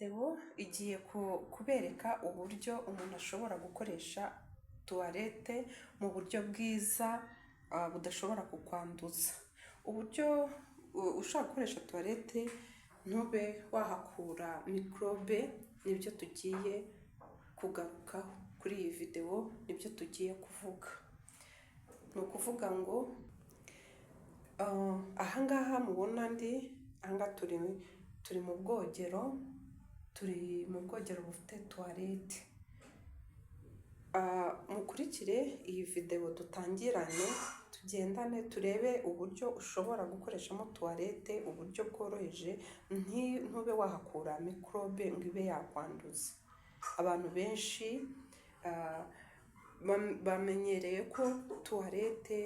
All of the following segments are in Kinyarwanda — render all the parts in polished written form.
video igiye kubereka uburyo umuntu ashobora gukoresha tuwarete mu buryo bwiza budashobora kukwanduza. Uburyo ushaka gukoresha tuwarete ntube wahakura microbe nibyo tugiye kugarukaho kuri iyi video, nibyo tugiye kuvuga. Ni ukuvuga ngo ahangaha mubona ahangaha turi mu bwogero, bufite tuwarete. Mukurikire iyi video dutangirane, tugendane turebe uburyo ushobora gukoreshamo tuwarete, uburyo bworoheje, ntube wahakura microbe ngo ibe yakwanduza. Abantu benshi bamenyereye ko tuwarete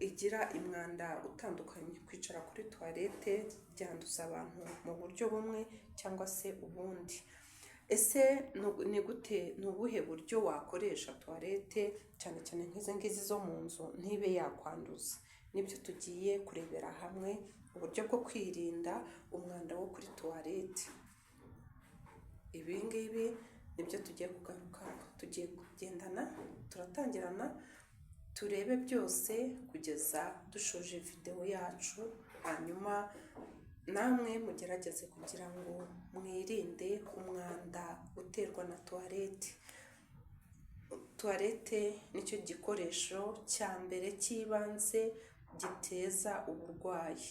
igira umwanda utandukanye. Kwicara kuri tuwarete byanduza abantu mu buryo bumwe cyangwa se ubundi. Ese ni ubuhe buryo wakoresha tuwarete cyane cyane nk'izi ngizi zo mu nzu ntibe yakwanduza? Nibyo tugiye kurebera hamwe, uburyo bwo kwirinda umwanda wo kuri tuwarete. Ibi ngibi nibyo tugiye kugarukaho, tugiye kugendana, turatangirana turebe byose kugeza dushoje video yacu, hanyuma namwe mugerageze kugira ngo mwirinde umwanda uterwa na tuwarete. Tuwarete nicyo gikoresho cya mbere cy'ibanze giteza uburwayi.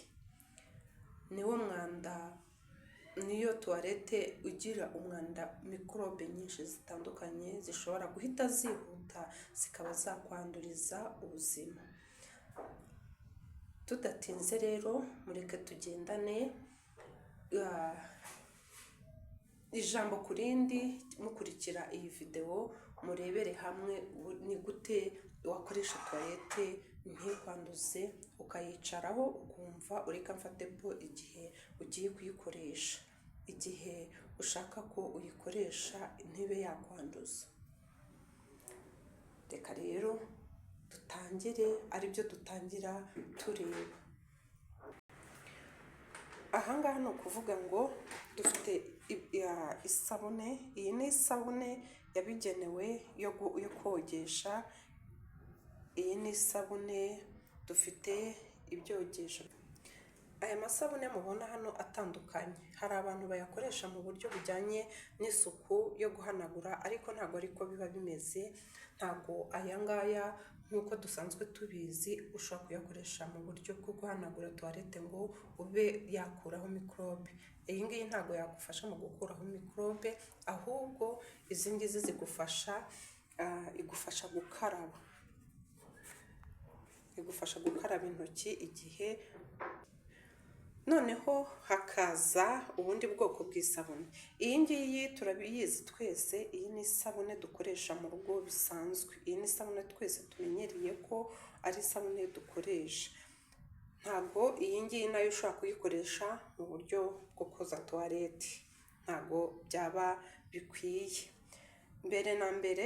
Niwo mwanda, niyo tuwarete ugira umwanda, microbe nyinshi zitandukanye zishobora guhita zihuta zikaba zakwanduriza ubuzima. Tudatinze rero mureke tugendane ijambo ku rindi, mukurikira iyi video murebere hamwe ni gute wakoresha tuwarete ntikwanduze, ukayicaraho ukumva ureka mfate po igihe ugiye kuyikoresha, igihe ushaka ko uyikoresha ntibe yakwanduza. Reka rero dutangire, aribyo dutangira tureba. Ahangaha ni ukuvuga ngo dufite isabune. Iyi ni isabune yabigenewe yo kogesha. Iyi ni isabune, dufite ibyogesho. Aya masabune mubona hano atandukanye, hari abantu bayakoresha mu buryo bujyanye n'isuku yo guhanagura, ariko ntabwo ariko biba bimeze. Ntabwo aya ngaya nk'uko dusanzwe tubizi ushobora kuyakoresha mu buryo bwo guhanagura tuwarete ngo ube yakuraho microbe. Iyi ngiyi ntabwo yagufasha mu gukuraho microbe, ahubwo izi ngizi igufasha gukaraba intoki igihe. Noneho hakaza ubundi bwoko bw'isabune. Iyi ngiyi turabiyizi twese, iyi ni isabune dukoresha mu rugo bisanzwe. Iyi ni isabune twese tumenyereye ko ari isabune dukoresha. Ntabwo iyi ngiyi nayo ushobora kuyikoresha mu buryo bwo koza tuwarete, ntabwo byaba bikwiye. Mbere na mbere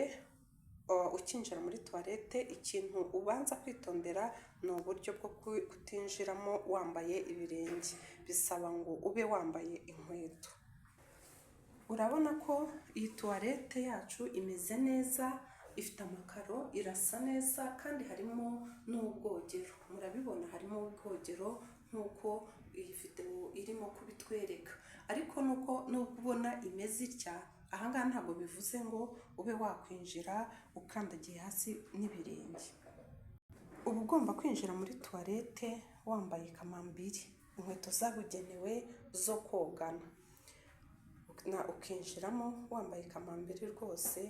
ukinjira muri tuwarete, ikintu ubanza kwitondera ni uburyo bwo kutinjiramo wambaye ibirenge. Bisaba ngo ube wambaye inkweto. Urabona ko iyi tuwarete yacu imeze neza, ifite amakaro, irasa neza, kandi harimo n'ubwogero. Murabibona harimo ubwogero nk'uko iyi video irimo kubitwereka. Ariko nubwo ubona imeze itya, ahangaha ntabwo bivuze ngo ube wakwinjira ukandagiye hasi n'ibirenge. Uba ugomba kwinjira muri tuwarete wambaye kamambiri, inkweto zabugenewe zo kogana, ukinjiramo wambaye kamambiri rwose,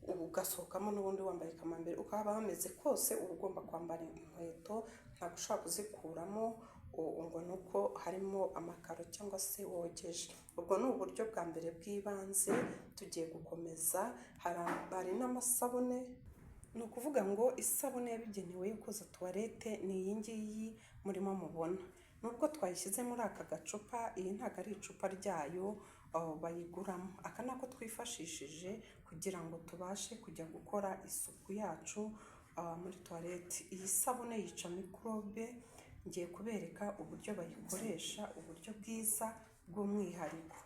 ugasohokamo n'ubundi wambaye kamambiri. Ukaba hameze kose uba ugomba kwambara inkweto, ntabwo ushobora kuzikuramo ngo nuko harimo amakaro cyangwa se wogeje. Ubwo ni uburyo bwa mbere bw'ibanze. Tugiye gukomeza, hari n'amasabune. Ni ukuvuga ngo isabune yabigenewe yo koza tuwarete ni iyi ngiyi murimo mubona. Nubwo twayishyize muri aka gacupa, iyi ntabwo ari icupa ryayo bayiguramo. Aka nako twifashishije kugira ngo tubashe kujya gukora isuku yacu muri tuwarete. Iyi sabune yica microbe ngiye kubereka uburyo bayikoresha, uburyo bwiza bw'umwihariko.